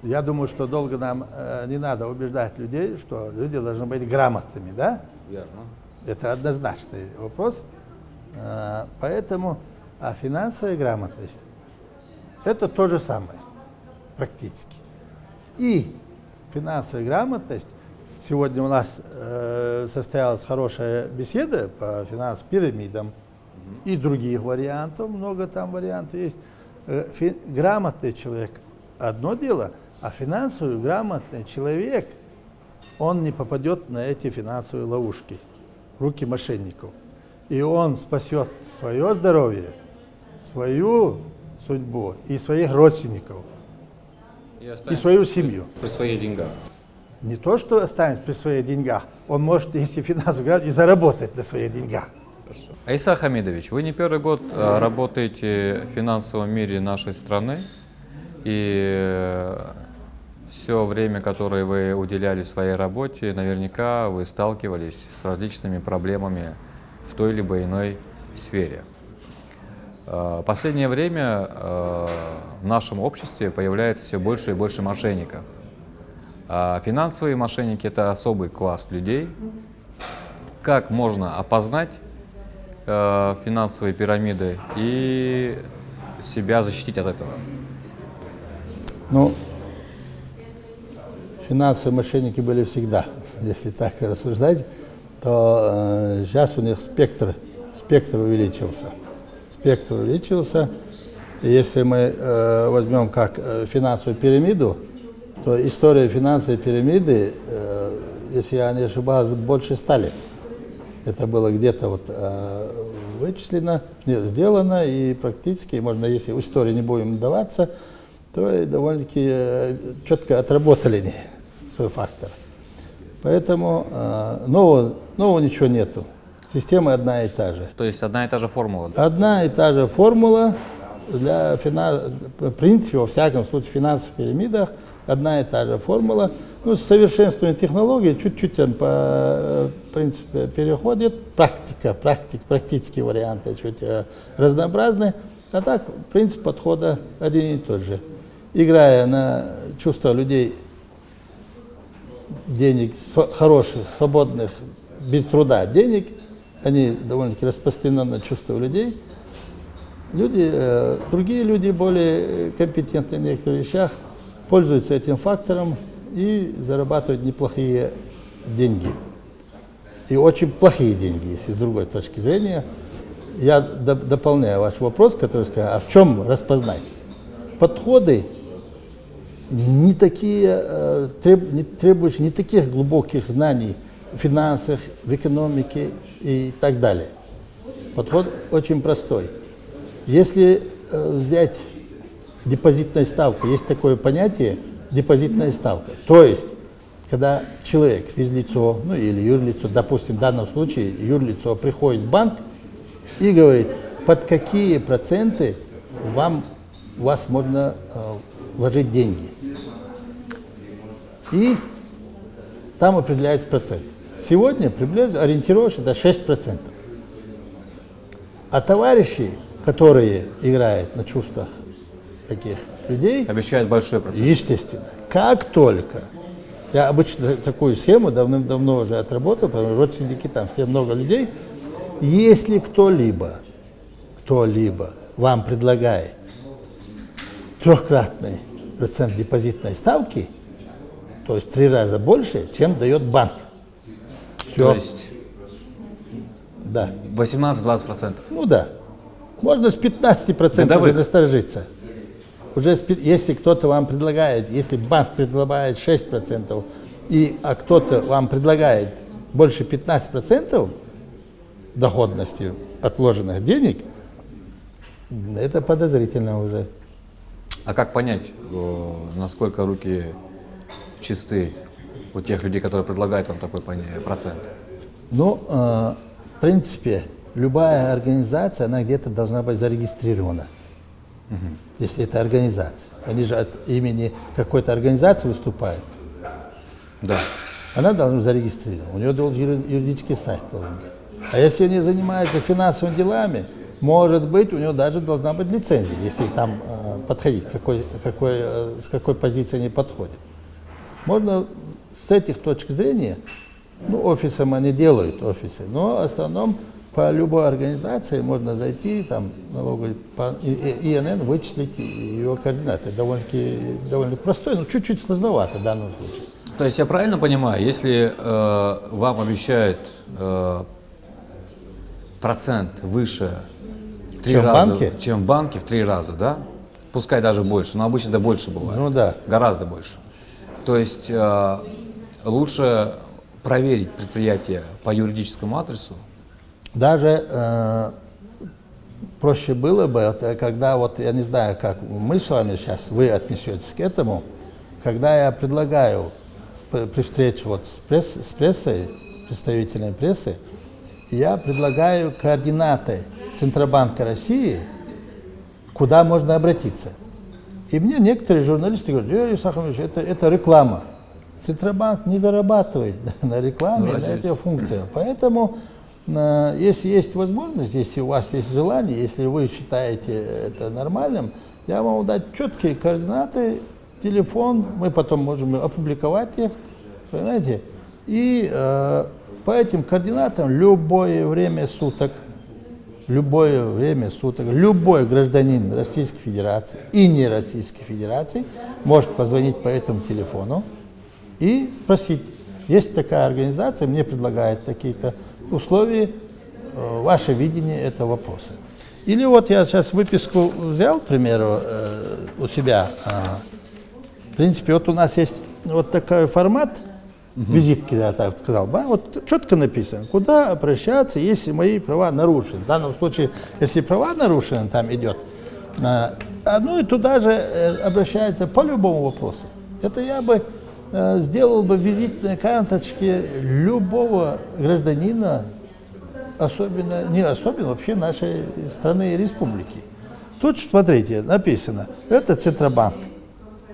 Я думаю, что долго нам не надо убеждать людей, что люди должны быть грамотными, да? Верно. Это однозначный вопрос. Поэтому, финансовая грамотность – это то же самое, практически. И финансовая грамотность, сегодня у нас состоялась хорошая беседа по финансовым пирамидам и других вариантов, много там вариантов есть. Грамотный человек – одно дело, а финансово грамотный человек, он не попадет на эти финансовые ловушки, руки мошенников. И он спасет свое здоровье, свою судьбу и своих родственников, и свою семью. При своих деньгах. Не то, что останется при своих деньгах, он может, если финансово грамотный, и заработать на своих деньгах. Айса Хамидович, вы не первый год работаете в финансовом мире нашей страны, и все время, которое вы уделяли своей работе, наверняка вы сталкивались с различными проблемами в той либо иной сфере. В последнее время в нашем обществе появляется все больше и больше мошенников. А финансовые мошенники – это особый класс людей. Как можно опознать финансовые пирамиды и себя защитить от этого? Ну, финансовые мошенники были всегда, если так рассуждать, то сейчас у них спектр увеличился. Спектр увеличился. И если мы возьмем как финансовую пирамиду, то история финансовой пирамиды, если я не ошибаюсь, больше 100 лет. Это было где-то вот вычислено, сделано, и практически, можно, если в истории не будем вдаваться, то довольно-таки четко отработали свой фактор. Поэтому нового ничего нету. Система одна и та же. То есть одна и та же формула? Да? Одна и та же формула для в принципе, во всяком случае, в финансовых пирамидах одна и та же формула. Ну, с совершенствованием технологий чуть-чуть по принципу переходит. Практические варианты чуть разнообразны. А так, принцип подхода один и тот же. Играя на чувства людей, денег, хороших, свободных, без труда денег, они довольно-таки распространенное чувство людей. Другие люди, более компетентные в некоторых вещах, пользуются этим фактором и зарабатывают неплохие деньги. И очень плохие деньги, если с другой точки зрения. Я дополняю ваш вопрос, который сказал, а в чем распознать? Подходы не такие, требующие не таких глубоких знаний в финансах, в экономике и так далее. Подход очень простой. Если взять депозитная ставка, есть такое понятие депозитная ставка. То есть, когда человек, физлицо, ну или юрлицо, допустим, в данном случае юрлицо приходит в банк и говорит, под какие проценты у вас можно вложить деньги. И там определяется процент. Сегодня приблизительно ориентировочно до 6%. А товарищи, которые играют на чувствах таких людей, обещают большой процент. Естественно. Как только, я обычно такую схему давным-давно уже отработал, потому что родственники там все много людей, если кто-либо вам предлагает 3-кратный процент депозитной ставки, то есть 3 раза больше, чем дает банк. Все. То есть да. 18-20%. Ну да. Можно с 15% уже насторожиться. Уже если кто-то вам предлагает, если банк предлагает 6%, а кто-то вам предлагает больше 15% доходности отложенных денег, это подозрительно уже. А как понять, насколько руки чисты у тех людей, которые предлагают вам такой процент? Ну, в принципе, любая организация, она где-то должна быть зарегистрирована. Если это организация. Они же от имени какой-то организации выступают. Да. Она должна быть зарегистрирована. У нее должен юридический сайт должен быть. А если они занимаются финансовыми делами, может быть, у него даже должна быть лицензия, если там подходить, с какой позиции они подходят. Можно с этих точек зрения, ну, офисом они делают офисы, но в основном по любой организации можно зайти, там, налоговый, по ИНН вычислить ее координаты. Довольно простой, но чуть-чуть сложновато в данном случае. То есть я правильно понимаю, если вам обещают процент выше в 3 раза, чем в банке, в 3 раза, да? Пускай даже больше, но обычно это больше бывает. Ну да. Гораздо больше. То есть лучше проверить предприятие по юридическому адресу? Даже проще было бы, это когда, вот я не знаю, как мы с вами сейчас, вы отнесетесь к этому, когда я предлагаю при встрече вот с прессой, представителями прессы, я предлагаю координаты Центробанка России, куда можно обратиться. И мне некоторые журналисты говорят: Исаак Хамидович, это реклама. Центробанк не зарабатывает на рекламе, на этой функции. Поэтому, если есть возможность, если у вас есть желание, если вы считаете это нормальным, я могу дать четкие координаты, телефон, мы потом можем опубликовать их, понимаете? И по этим координатам любое время суток, любой гражданин Российской Федерации и не Российской Федерации может позвонить по этому телефону и спросить: есть такая организация, мне предлагает такие-то условия, ваше видение этого вопроса. Или вот я сейчас выписку взял, к примеру, у себя. В принципе, вот у нас есть вот такой формат, визитки, я так сказал, да, вот четко написано, куда обращаться, если мои права нарушены. В данном случае, если права нарушены, там идет, ну и туда же обращается по любому вопросу. Это я бы сделал бы визитные карточки любого гражданина, вообще нашей страны и республики. Тут, смотрите, написано, это Центробанк.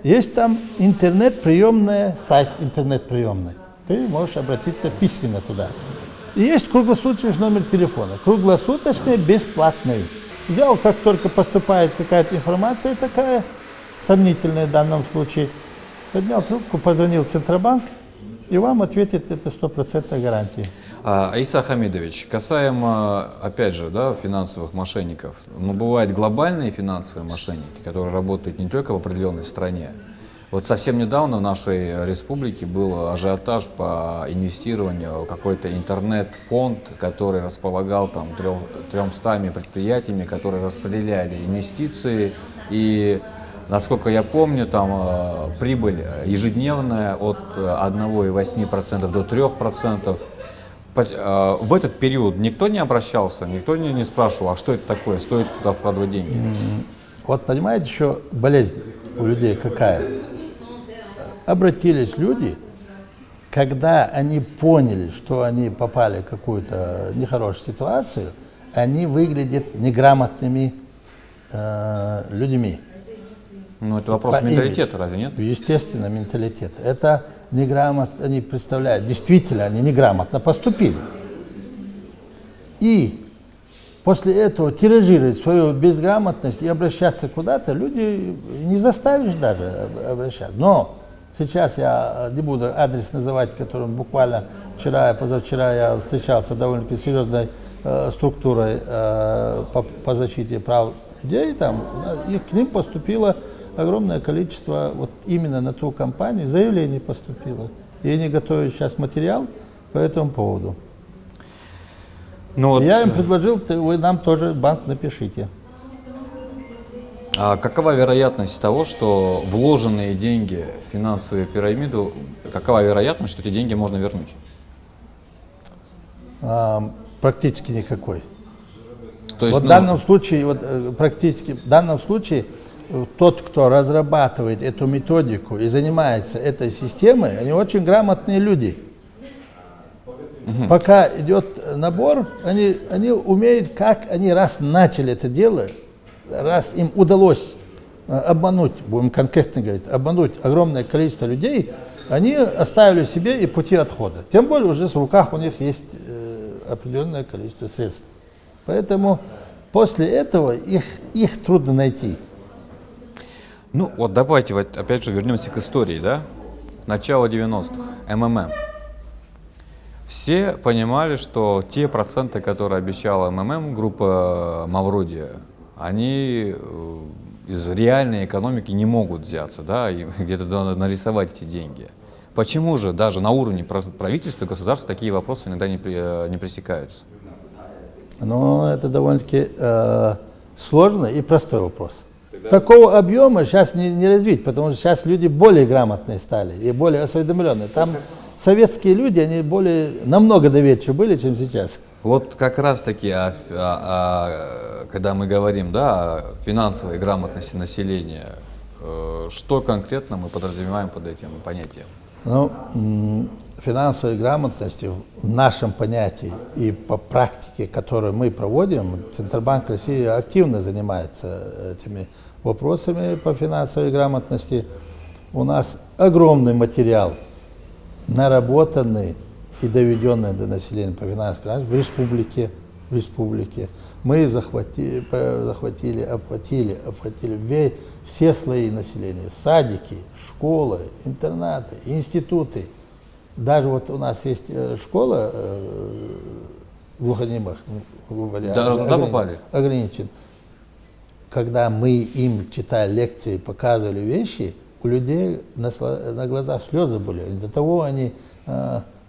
Есть там интернет-приемная, сайт интернет-приемный. Ты можешь обратиться письменно туда. И есть круглосуточный номер телефона. Круглосуточный, бесплатный. Взял, как только поступает какая-то информация такая, сомнительная в данном случае, поднял трубку, позвонил в Центробанк, и вам ответит это 100% гарантия. Исаак Хамидович, касаемо, опять же, да, финансовых мошенников, но бывают глобальные финансовые мошенники, которые работают не только в определенной стране. Вот совсем недавно в нашей республике был ажиотаж по инвестированию в какой-то интернет-фонд, который располагал там 300 предприятиями, которые распределяли инвестиции, и, насколько я помню, там прибыль ежедневная от 1,8% до 3%. В этот период никто не обращался, никто не спрашивал, а что это такое, стоит туда вкладывать деньги? Вот понимаете, еще болезнь у людей какая? Обратились люди, когда они поняли, что они попали в какую-то нехорошую ситуацию, они выглядят неграмотными людьми. Ну, это вопрос менталитета, разве нет? Естественно, менталитет. Это неграмотно, они представляют, действительно, они неграмотно поступили. И после этого тиражировать свою безграмотность и обращаться куда-то, люди не заставишь даже обращаться. Но сейчас я не буду адрес называть, которым буквально вчера, позавчера я встречался с довольно-таки серьезной структурой по защите прав людей, там, и к ним поступило огромное количество, вот именно на ту компанию, заявлений поступило. И они готовят сейчас материал по этому поводу. Ну, я им предложил, вы нам тоже банк напишите. А какова вероятность того, что вложенные деньги в финансовую пирамиду, какова вероятность, что эти деньги можно вернуть? Практически никакой. То есть, вот в данном случае, практически в данном случае, тот, кто разрабатывает эту методику и занимается этой системой, они очень грамотные люди. Пока идет набор, они умеют, как они раз начали это дело, раз им удалось обмануть, будем конкретно говорить, обмануть огромное количество людей, они оставили себе и пути отхода. Тем более уже в руках у них есть определенное количество средств. Поэтому после этого их трудно найти. Ну вот давайте вот опять же вернемся к истории, да? Начало 90-х, МММ. Все понимали, что те проценты, которые обещала МММ, группа Мавроди, они из реальной экономики не могут взяться, да, и где-то надо нарисовать эти деньги. Почему же даже на уровне правительства, государства такие вопросы иногда не пресекаются? Ну, это довольно-таки сложный и простой вопрос. Такого объема сейчас не развить, потому что сейчас люди более грамотные стали и более осведомленные. Там советские люди, они намного доверчивее были, чем сейчас. Вот как раз таки, когда мы говорим, да, о финансовой грамотности населения, что конкретно мы подразумеваем под этим понятием? Ну, финансовой грамотности в нашем понятии и по практике, которую мы проводим, Центробанк России активно занимается этими вопросами по финансовой грамотности. У нас огромный материал, наработанный и доведенный до населения по финансовой грамотности в республике. Мы охватили все слои населения, садики, школы, интернаты, институты. Даже вот у нас есть школа глухонемых, даже туда попали? Ограничен. Когда мы им читали лекции, показывали вещи, у людей на глазах слезы были. Из-за того они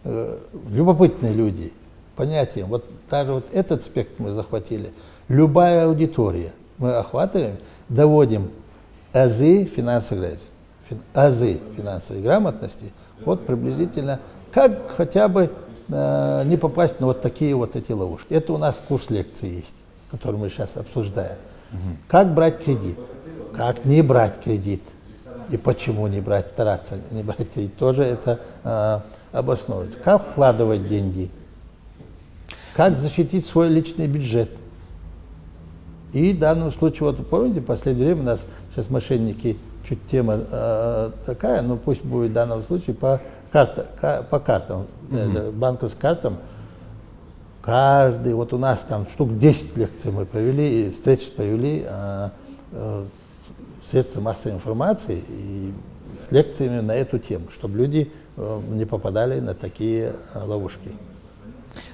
любопытные люди, понятием. Вот даже вот этот аспект мы захватили. Любая аудитория мы охватываем, доводим азы финансовой грамотности, вот приблизительно, как хотя бы не попасть на вот такие вот эти ловушки. Это у нас курс лекций есть, который мы сейчас обсуждаем. Как брать кредит, как не брать кредит, и почему не брать, стараться не брать кредит, тоже это обосновывается. Как вкладывать деньги, как защитить свой личный бюджет. И в данном случае, вот помните, в последнее время у нас сейчас мошенники, чуть тема такая, но пусть будет в данном случае по картам, банковским картам. Каждый, вот у нас там штук 10 лекций мы провели, и встреч провели средства массовой информации и с лекциями на эту тему, чтобы люди не попадали на такие ловушки.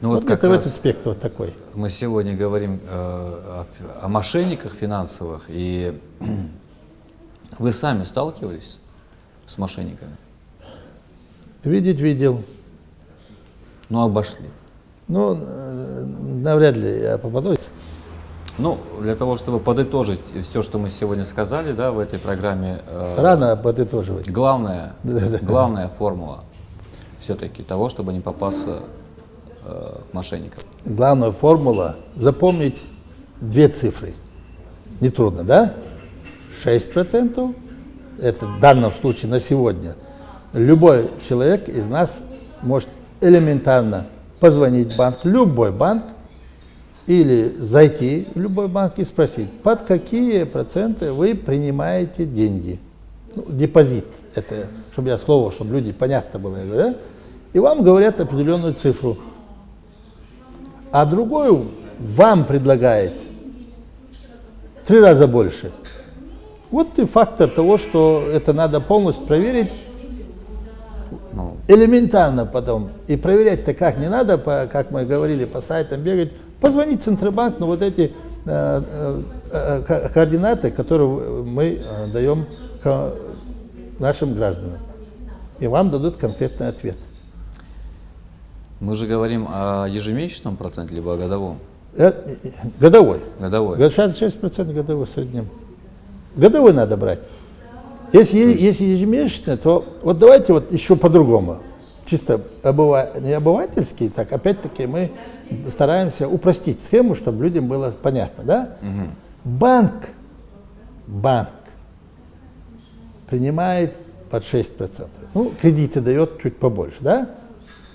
Ну, вот как это раз этот спектр вот такой. Мы сегодня говорим о мошенниках финансовых, и вы сами сталкивались с мошенниками? Видел. Ну, обошли. Ну, навряд ли я попадусь. Ну, для того, чтобы подытожить все, что мы сегодня сказали, да, в этой программе. Рано подытоживать. Главная формула все-таки того, чтобы не попасться к мошенникам. Главная формула — запомнить две цифры. Нетрудно, да? 6%. Это в данном случае на сегодня. Любой человек из нас может элементарно позвонить в банк, любой банк, или зайти в любой банк и спросить, под какие проценты вы принимаете деньги. Ну, депозит, это, чтобы люди понятно было, да? И вам говорят определенную цифру. А другой вам предлагает 3 раза больше. Вот и фактор того, что это надо полностью проверить. Элементарно потом. И проверять-то как не надо, как мы говорили, по сайтам бегать. Позвонить в Центробанк на вот эти координаты, которые мы даем нашим гражданам. И вам дадут конкретный ответ. Мы же говорим о ежемесячном проценте, либо о годовом? Годовой. Годовой. 66% годовой в среднем. Годовой надо брать. Если ежемесячно, то вот давайте вот еще по-другому. Чисто не обывательский, так опять-таки мы стараемся упростить схему, чтобы людям было понятно, да? Банк принимает под 6%. Ну, кредиты дает чуть побольше, да?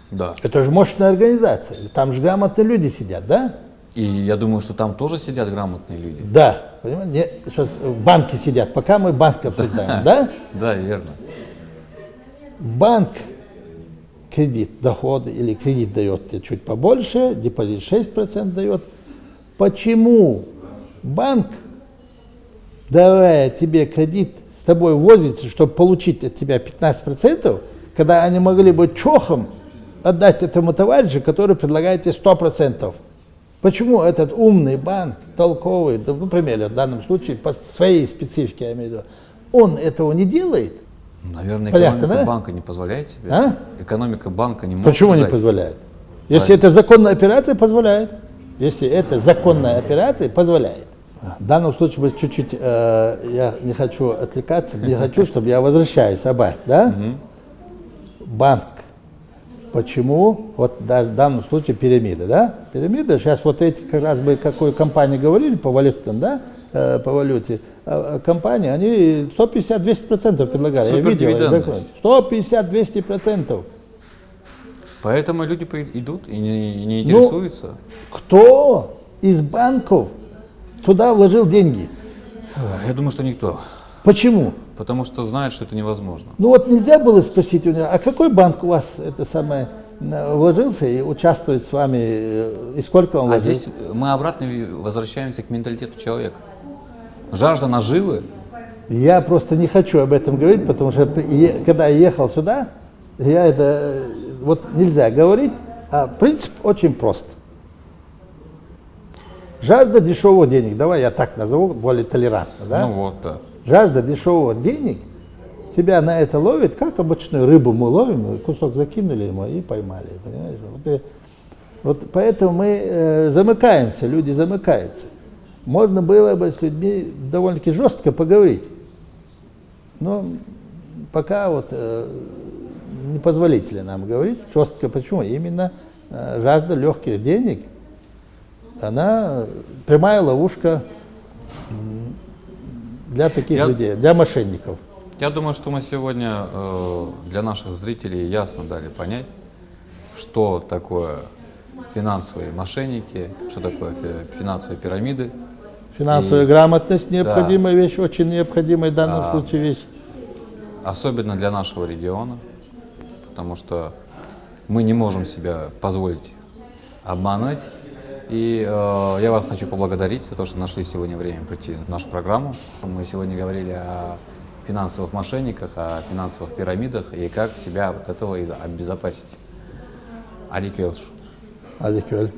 Да. Это же мощная организация, там же грамотные люди сидят, да? И я думаю, что там тоже сидят грамотные люди. Да, понимаете, сейчас банки сидят, пока мы банк обсуждаем, да? Да, верно. Банк доходы или кредит дает тебе чуть побольше, депозит 6% дает. Почему банк, давая тебе кредит с тобой возится, чтобы получить от тебя 15%, когда они могли бы чохом отдать этому товарищу, который предлагает тебе 100%. Почему этот умный банк, толковый, да, например, в данном случае, по своей специфике, я имею в виду, он этого не делает? Наверное, Понятно, экономика да? банка не позволяет себе. А? Экономика банка не может. Почему не дать. позволяет? Если это законная операция, позволяет. Если это законная операция, позволяет. В данном случае мы чуть-чуть, я не хочу отвлекаться, не хочу, чтобы я возвращаюсь обратно, да? Банк. Почему? Вот даже в данном случае пирамида, да? Пирамида, сейчас вот эти, как раз бы, какой компании говорили по валютам, да? По валюте. Компании, они 150-200% предлагали. Я видел, 150-200%. Поэтому люди идут и не интересуются. Кто из банков туда вложил деньги? Я думаю, что никто. Почему? Потому что знает, что это невозможно. Ну вот нельзя было спросить у него, а какой банк у вас это самое вложился и участвует с вами, и сколько он вложил? А здесь мы обратно возвращаемся к менталитету человека. Жажда наживы. Я просто не хочу об этом говорить, потому что когда я ехал сюда, вот нельзя говорить, а принцип очень прост. Жажда дешевых денег, давай я так назову, более толерантно, да? Ну вот, да. Жажда дешевых денег тебя на это ловит, как обычную рыбу мы ловим, кусок закинули ему и поймали, понимаешь? Вот поэтому мы замыкаемся, люди замыкаются. Можно было бы с людьми довольно-таки жестко поговорить, но пока вот непозволительно нам говорить жестко. Почему? Именно жажда легких денег, она прямая ловушка для таких людей, для мошенников. Я думаю, что мы сегодня для наших зрителей ясно дали понять, что такое финансовые мошенники, что такое финансовые пирамиды. Финансовая грамотность необходимая вещь, очень необходимая в данном случае вещь. Особенно для нашего региона, потому что мы не можем себя позволить обмануть. И я вас хочу поблагодарить за то, что нашли сегодня время прийти в нашу программу. Мы сегодня говорили о финансовых мошенниках, о финансовых пирамидах и как себя от этого обезопасить. Арикелш. Адикель.